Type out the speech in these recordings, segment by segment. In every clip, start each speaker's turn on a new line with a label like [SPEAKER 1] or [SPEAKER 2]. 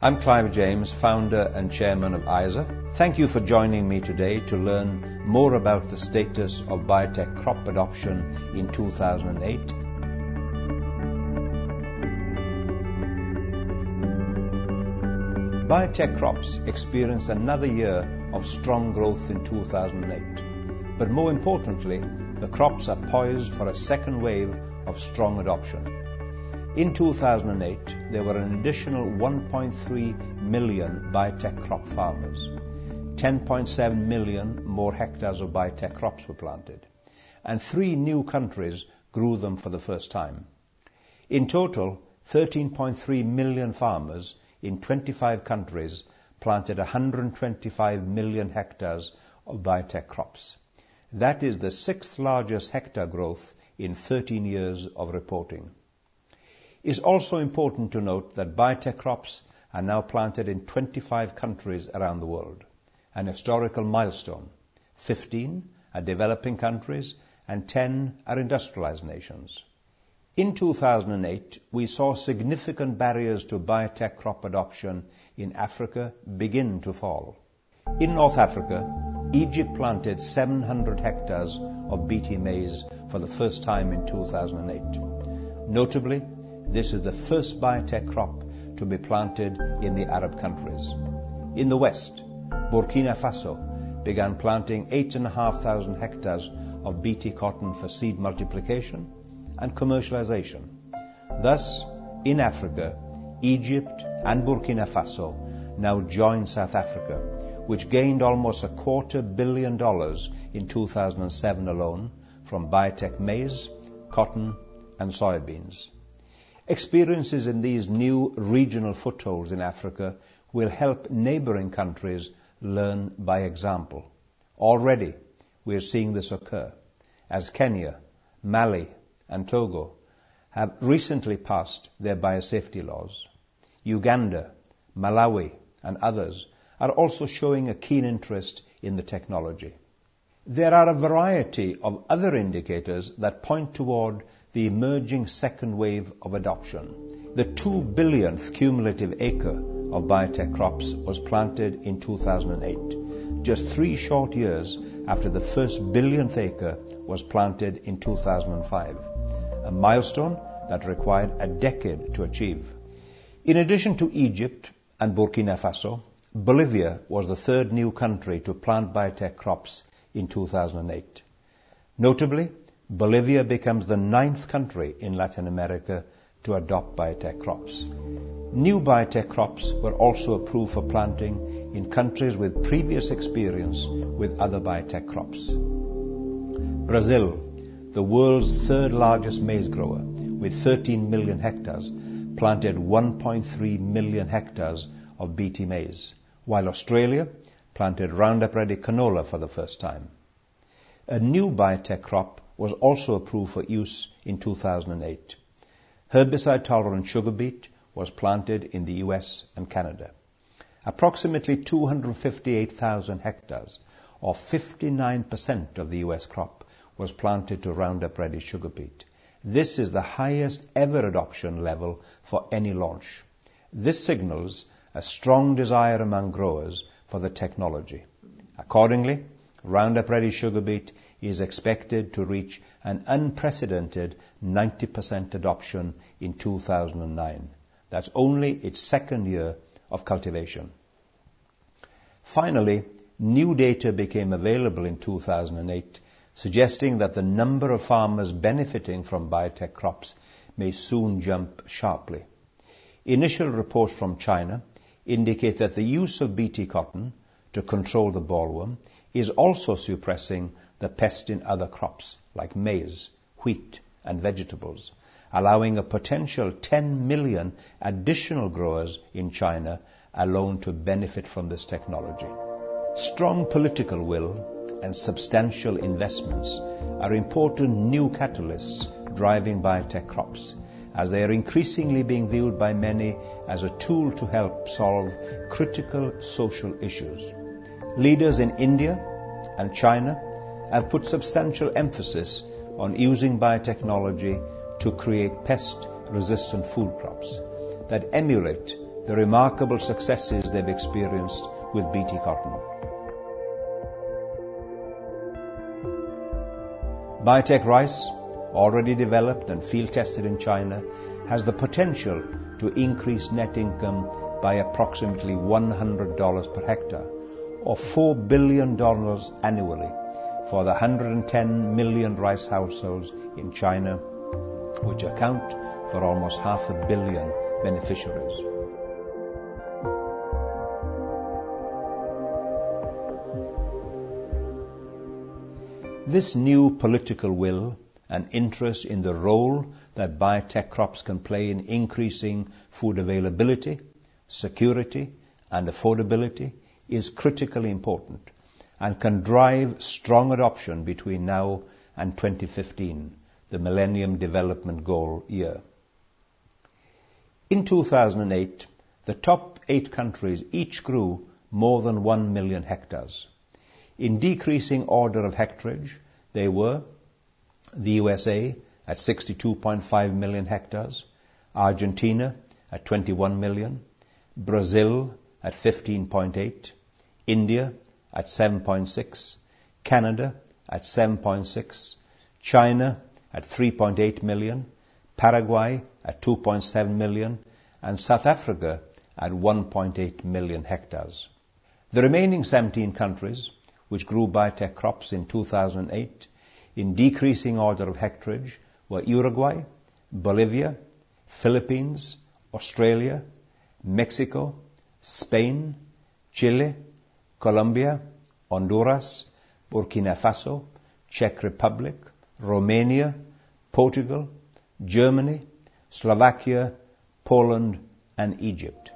[SPEAKER 1] I'm Clive James, founder and chairman of ISAAA. Thank you for joining me today to learn more about the status of biotech crop adoption in 2008. Biotech crops experienced another year of strong growth in 2008. But more importantly, the crops are poised for a second wave of strong adoption. In 2008, there were an additional 1.3 million biotech crop farmers. 10.7 million more hectares of biotech crops were planted, and 3 new countries grew them for the first time. In total, 13.3 million farmers in 25 countries planted 125 million hectares of biotech crops. That is the 6th largest hectare growth in 13 years of reporting. It's also important to note that biotech crops are now planted in 25 countries around the world, an historical milestone. 15 are developing countries and 10 are industrialized nations. In 2008, we saw significant barriers to biotech crop adoption in Africa begin to fall. In North Africa, Egypt planted 700 hectares of Bt maize for the first time in 2008. Notably, this is the first biotech crop to be planted in the Arab countries. In the West, Burkina Faso began planting 8,500 hectares of Bt cotton for seed multiplication and commercialization. Thus, in Africa, Egypt and Burkina Faso now join South Africa, which gained almost $250 million in 2007 alone from biotech maize, cotton, and soybeans. Experiences in these new regional footholds in Africa will help neighboring countries learn by example. Already, we are seeing this occur, as Kenya, Mali, and Togo have recently passed their biosafety laws. Uganda, Malawi, and others are also showing a keen interest in the technology. There are a variety of other indicators that point toward the emerging second wave of adoption. The 2 billionth cumulative acre of biotech crops was planted in 2008, just 3 short years after the first billionth acre was planted in 2005, a milestone that required a decade to achieve. In addition to Egypt and Burkina Faso, Bolivia was the 3rd new country to plant biotech crops in 2008. Notably, Bolivia becomes the 9th country in Latin America to adopt biotech crops. New biotech crops were also approved for planting in countries with previous experience with other biotech crops. Brazil, the world's 3rd largest maize grower, with 13 million hectares, planted 1.3 million hectares of Bt maize, while Australia planted Roundup Ready canola for the first time. A new biotech crop was also approved for use in 2008. Herbicide-tolerant sugar beet was planted in the US and Canada. Approximately 258,000 hectares, or 59% of the US crop, was planted to Roundup Ready sugar beet. This is the highest ever adoption level for any launch. This signals a strong desire among growers for the technology. Accordingly, Roundup Ready sugar beet is expected to reach an unprecedented 90% adoption in 2009. That's only its 2nd year of cultivation. Finally, new data became available in 2008, suggesting that the number of farmers benefiting from biotech crops may soon jump sharply. Initial reports from China indicate that the use of Bt cotton to control the bollworm is also suppressing the pest in other crops like maize, wheat, and vegetables, allowing a potential 10 million additional growers in China alone to benefit from this technology. Strong political will and substantial investments are important new catalysts driving biotech crops, as they are increasingly being viewed by many as a tool to help solve critical social issues. Leaders in India and China have put substantial emphasis on using biotechnology to create pest-resistant food crops that emulate the remarkable successes they've experienced with BT cotton. Biotech rice, already developed and field tested in China, has the potential to increase net income by approximately $100 per hectare, or $4 billion annually for the 110 million rice households in China, which account for almost 500 million beneficiaries. This new political will and interest in the role that biotech crops can play in increasing food availability, security, and affordability is critically important and can drive strong adoption between now and 2015, the Millennium Development Goal year. In 2008, the top 8 countries each grew more than 1 million hectares. In decreasing order of hectarage, they were the USA at 62.5 million hectares, Argentina at 21 million, Brazil at 15.8, India at 7.6, Canada at 7.6, China at 3.8 million, Paraguay at 2.7 million, and South Africa at 1.8 million hectares. The remaining 17 countries, which grew biotech crops in 2008, in decreasing order of hectarage, were Uruguay, Bolivia, Philippines, Australia, Mexico, Spain, Chile, Colombia, Honduras, Burkina Faso, Czech Republic, Romania, Portugal, Germany, Slovakia, Poland, and Egypt.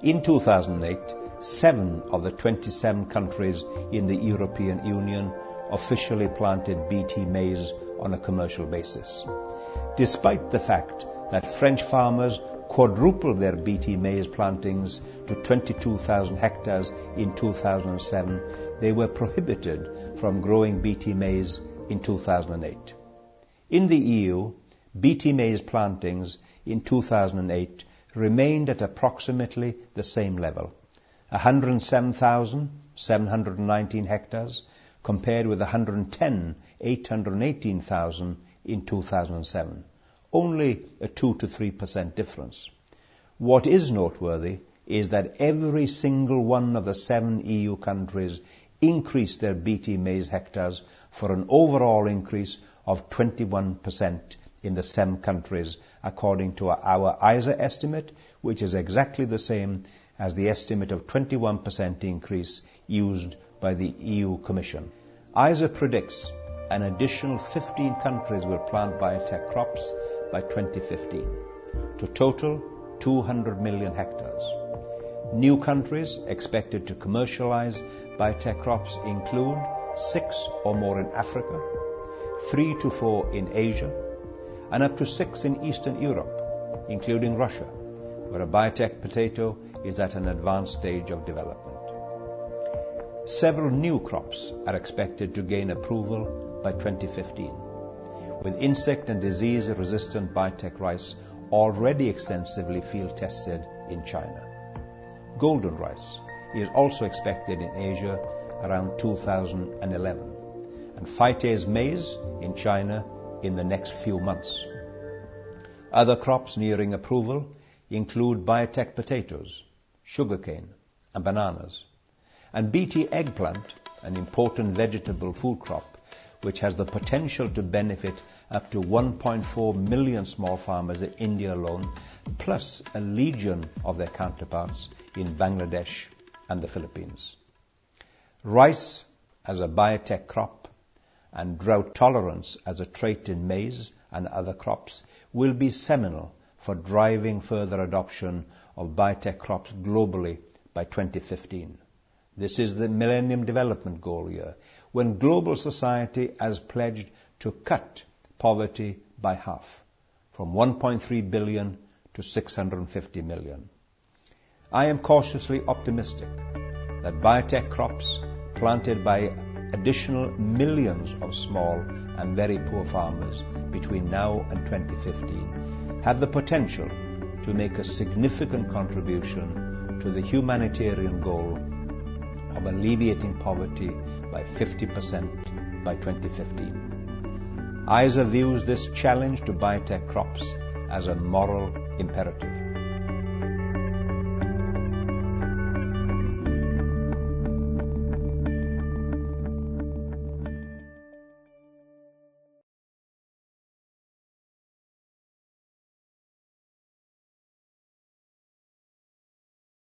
[SPEAKER 1] In 2008, 7 of the 27 countries in the European Union officially planted BT maize on a commercial basis. Despite the fact that French farmers quadrupled their BT maize plantings to 22,000 hectares in 2007, they were prohibited from growing BT maize in 2008. In the EU, BT maize plantings in 2008 remained at approximately the same level, 107,719 hectares, compared with 110,818,000 in 2007, only a 2 to 3% difference. What is noteworthy is that every single one of the 7 EU countries increased their BT maize hectares for an overall increase of 21% in the 7 countries, according to our ISAAA estimate, which is exactly the same as the estimate of 21% increase used by the EU Commission. ISAAA predicts an additional 15 countries will plant biotech crops by 2015, to total 200 million hectares. New countries expected to commercialize biotech crops include 6 or more in Africa, 3 to 4 in Asia, and up to 6 in Eastern Europe, including Russia, where a biotech potato is at an advanced stage of development. Several new crops are expected to gain approval by 2015, with insect and disease-resistant biotech rice already extensively field tested in China. Golden rice is also expected in Asia around 2011, and phytase maize in China in the next few months. Other crops nearing approval include biotech potatoes, sugarcane, and bananas, and BT eggplant, an important vegetable food crop, which has the potential to benefit up to 1.4 million small farmers in India alone, plus a legion of their counterparts in Bangladesh and the Philippines. Rice as a biotech crop and drought tolerance as a trait in maize and other crops will be seminal for driving further adoption of biotech crops globally by 2015. This is the Millennium Development Goal year, when global society has pledged to cut poverty by half, from 1.3 billion to 650 million. I am cautiously optimistic that biotech crops planted by additional millions of small and very poor farmers between now and 2015 have the potential to make a significant contribution to the humanitarian goal of alleviating poverty by 50% by 2015. ISAAA views this challenge to biotech crops as a moral imperative.